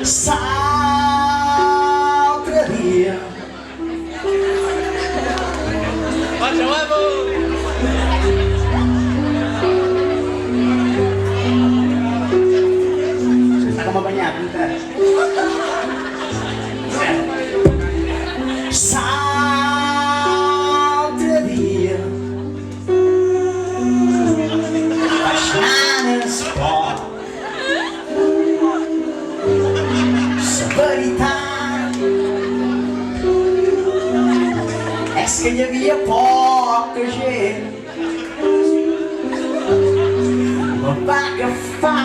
L'altre dia està com a banyat encara. L'altre dia vaig anar a esport. La veritat és que hi havia poca gent. Me va agafar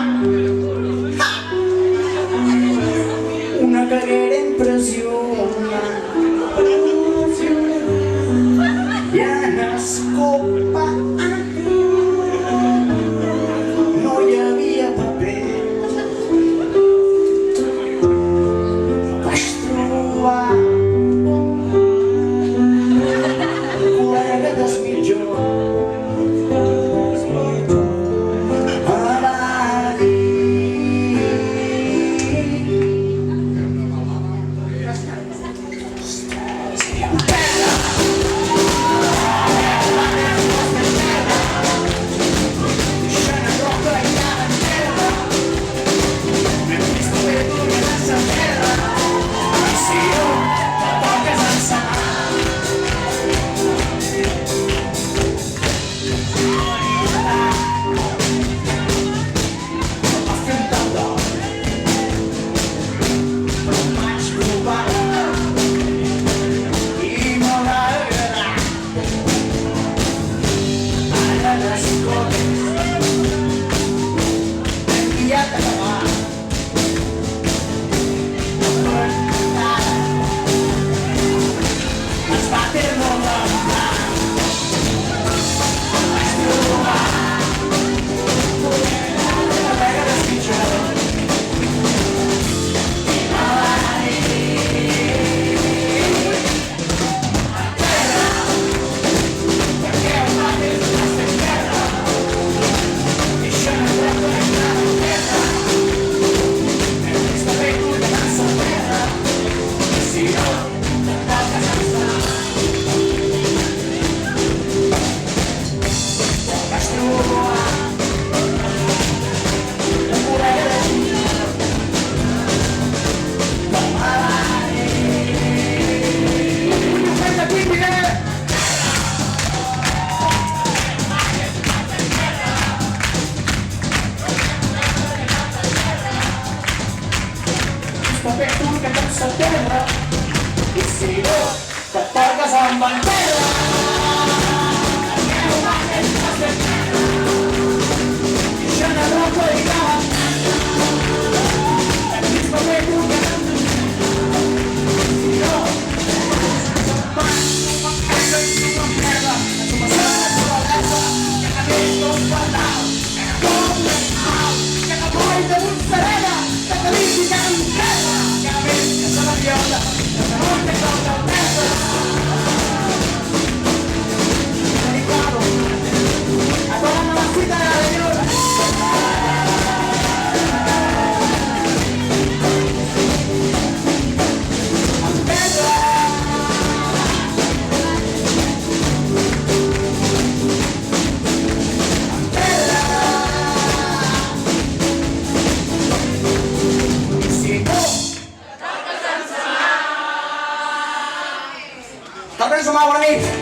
una caguera impressionant i en escopa no hi havia paper. Vaig trobar un col·lega del mitjó. Tapi tu kata saudara, isi lo keluarga samban bela. Jangan lupa ikat. Tapi tu kata isi lo samban bela. Cuma satu alasan yang ada itu padau. Yang boy terus serena, tak lagi kan. Tapi semua orang ini